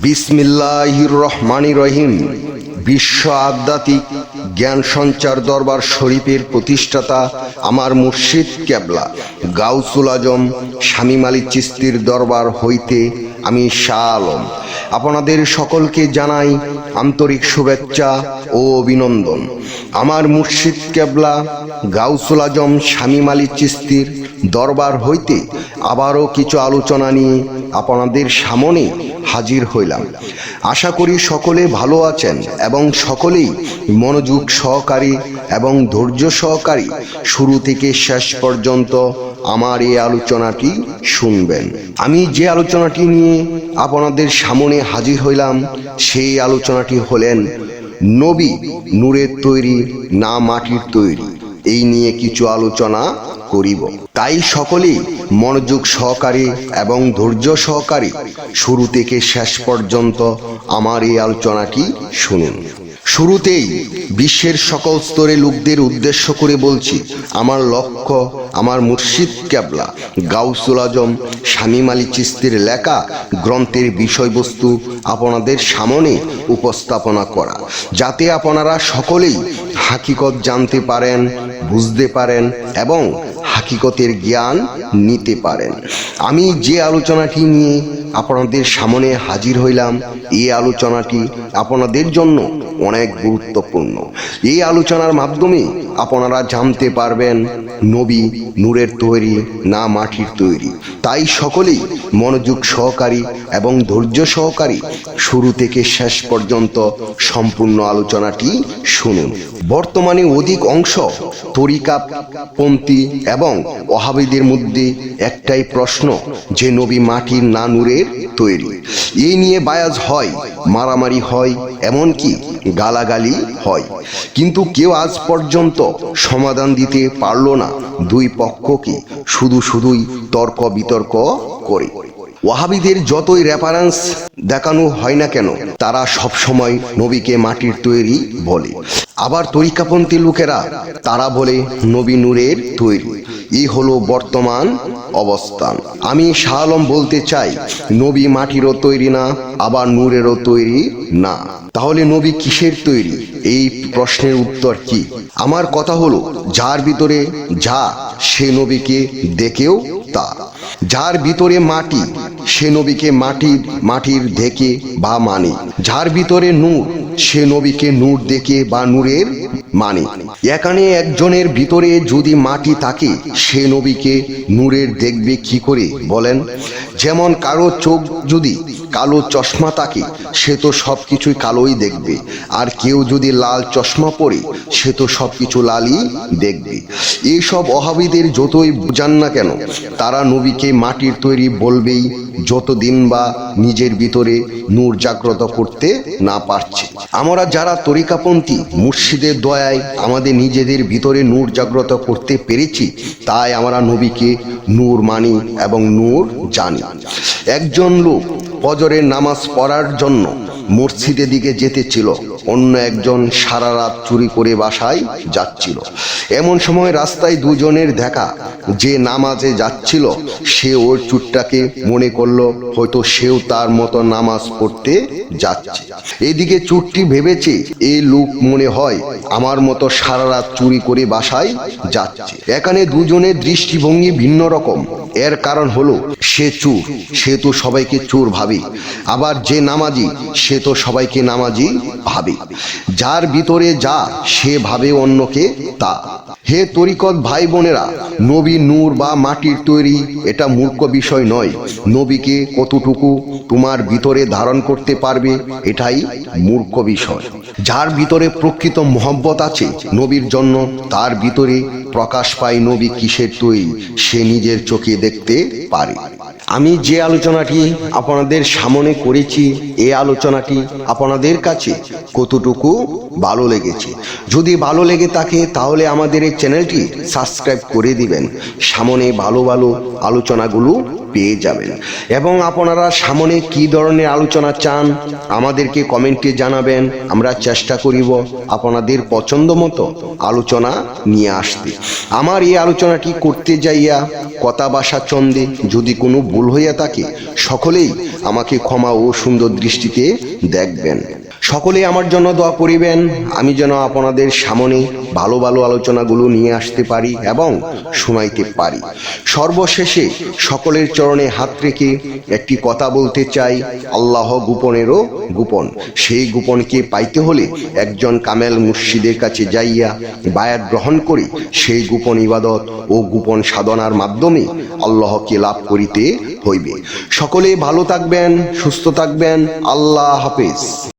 বিসমিল্লাহির রহমানির রহিম। বিশ্ব আধ্যাত্মিক জ্ঞান সঞ্চার দরবার শরীফের প্রতিষ্ঠাতা আমার মুর্শিদ কেবলা গাউসুল আজম শামীম আলী চিশতির দরবার হইতে আমি শাহ আলম আপনাদের সকলকে জানাই আন্তরিক শুভেচ্ছা ও অভিনন্দন। আমার মুর্শিদ কেবলা গাউসুল আজম শামীম আলী চিশতির দরবার হইতে আবারও কিছু আলোচনা নিয়ে আপনাদের সামনে হাজির হইলাম। আশা করি সকলে ভালো আছেন এবং সকলেই মনোযোগ সহকারী এবং ধৈর্য সহকারী শুরু থেকে শেষ পর্যন্ত আমার এই আলোচনাটি শুনবেন। আমি যে আলোচনাটি নিয়ে আপনাদের সামনে হাজির হইলাম সেই আলোচনাটি হলেন নবী নূরের তৈরি না মাটির তৈরি। এই নিয়ে কিছু আলোচনা করিব, তাই সকলেই মনোযোগ সহকারী এবং ধৈর্য সহকারী শুরু থেকে শেষ পর্যন্ত আমার এই আলোচনাটি শুনুন। শুরুতেই বিশ্বের সকল স্তরে লোকদের উদ্দেশ্য করে বলছি, আমার লক্ষ্য আমার মুর্শিদ কেবলা গাউসুল আজম শামীম আলী চিশতির লেখা গ্রন্থের বিষয়বস্তু আপনাদের সামনে উপস্থাপনা করা, যাতে আপনারা সকলেই হাকিকত জানতে পারেন, বুঝতে পারেন এবং হাকিকতের জ্ঞান নিতে পারেন। আমি যে আলোচনাটি নিয়ে আপনাদের সামনে হাজির হইলাম, এই আলোচনাটি আপনাদের জন্য অনেক গুরুত্বপূর্ণ। এই আলোচনার মাধ্যমে আপনারা জানতে পারবেন নবী নূরের তৈরি না মাটির তৈরি। তাই সকলেই মনোযোগ সহকারী এবং ধৈর্য সহকারী শুরু থেকে শেষ পর্যন্ত সম্পূর্ণ আলোচনাটি শুনুন। বর্তমানে অধিক অংশ তরিকাপন্থী এবং ওয়াহাবিদের মধ্যে একটাই প্রশ্ন যে নবী মাটির না নূরের তৈরি। এই নিয়ে বায়াজ হয়, মারামারি হয়, এমনকি গালাগালি হয়, কিন্তু কেউ আজ পর্যন্ত সমাধান দিতে পারল না। দুই পক্ষকে শুধুই তর্ক বিতর্ক করে। ওয়াহাবিদের যতই রেফারেন্স দেখানো হয় না কেন, তারা সবসময় নবীকে মাটির তৈরি বলে। আবার তরিকাপন্থী লোকেরা তারা বলে নবী নূরের তৈরি। এই হলো বর্তমান অবস্থান। আমি শাহ আলম বলতে চাই, নবী মাটিরও তৈরি না, আবার নূরেরও তৈরি না। তাহলে নবী কিসের তৈরি? এই প্রশ্নের উত্তর কি? আমার কথা হলো, যার ভিতরে যা সে নবীকে দেখেও তা। যার ভিতরে মাটি সে নবীকে মাটির দেখে বা মানে। যার ভিতরে নূর সে নবীকে নূর দেখে বা নূরের মানে। এখানে একজনের ভিতরে যদি মাটি থাকে সে নবীকে নূরের দেখবে কি করে বলেন? যেমন কারো চোখ যদি কালো চশমা থাকে সে তো সবকিছুই কালোই দেখবে, আর কেউ যদি লাল চশমা পরে সে তো সবকিছু লালই দেখবে। এইসব ওয়াহাবিদের যতই বুঝান না কেন, তারা নবীকে মাটির তৈরি বলবেই যতদিন বা নিজের ভিতরে নূর জাগ্রত করতে না পারছে। আমরা যারা তরিকাপন্থী মুর্শিদের দয়ায় আমাদের নিজেদের ভিতরে নূর জাগ্রত করতে পেরেছি, তাই আমরা নবীকে নূর মানি এবং নূর জানি। একজন লোক ফজরের নামাজ পড়ার জন্য মসজিদের দিকে যেতেছিল, অন্য একজন সারা রাত চুরি করে বাসায় যাচ্ছিল। এমন সময় রাস্তায় দুজনের দেখা। যে নামাজে যাচ্ছিল সে ওর চুরটাকে মনে করলো হয়তো সেও তার মতো নামাজ পড়তে যাচ্ছে। এদিকে চুরটি ভেবেছে এই লোক মনে হয় আমার মতো সারা রাত চুরি করে বাসায় যাচ্ছে। এখানে দুজনের দৃষ্টিভঙ্গি ভিন্ন রকম। এর কারণ হলো সে চোর, সে তো সবাইকে চোর ভাবে, আবার যে নামাজি সে তো সবাইকে নামাজি ভাবে। যার ভিতরে যা সে ভাবে অন্যকে তা। হে তরিকত ভাই বোনেরা, নবী নূর বা মাটির তৈরি এটা মূর্খ বিষয় নয়। নবীকে কতটুকু তোমার ভিতরে ধারণ করতে পারবে এটাই মূর্খ বিষয়। যার ভিতরে প্রকৃত মহব্বত আছে নবীর জন্য, তার ভিতরে প্রকাশ পায় নবী কিসের তৈরি সে নিজের চোখে দেখতে পারে। আমি যে আলোচনাটি আপনাদের সামনে করেছি, এই আলোচনাটি আপনাদের কাছে কতটুকু ভালো লেগেছে? যদি ভালো লেগে থাকে তাহলে আমাদের এই চ্যানেলটি সাবস্ক্রাইব করে দিবেন। সামনে ভালো ভালো আলোচনাগুলো পেয়ে যাবেন। এবং আপনারা সামনে কি ধরনের আলোচনা চান আমাদেরকে কমেন্টে জানাবেন। আমরা চেষ্টা করিব আপনাদের পছন্দ মতো আলোচনা নিয়ে আসতে। আমার এই আলোচনাটি করতে যাইয়া কথা ভাষা চন্দে যদি কোনো ভুল হইয়া থাকে সকলেই আমাকে ক্ষমা ও সুন্দর দৃষ্টিতে দেখবেন। সকলেই আমার জন্য দোয়া করিবেন, আমি যেন আপনাদের সামনে ভালো ভালো আলোচনাগুলো নিয়ে আসতে পারি এবং শোনাইতে পারি। সর্বশেষে সকলের চরণে হাত রেখে একটি কথা বলতে চাই, আল্লাহ গোপনেরও গোপন। সেই গোপনকে পাইতে হলে একজন কামেল মুর্শিদের কাছে যাইয়া বায়াত গ্রহণ করে সেই গোপন ইবাদত ও গোপন সাধনার মাধ্যমে আল্লাহকে লাভ করিতে হইবে। সকলে ভালো থাকবেন, সুস্থ থাকবেন। আল্লাহ হাফেজ।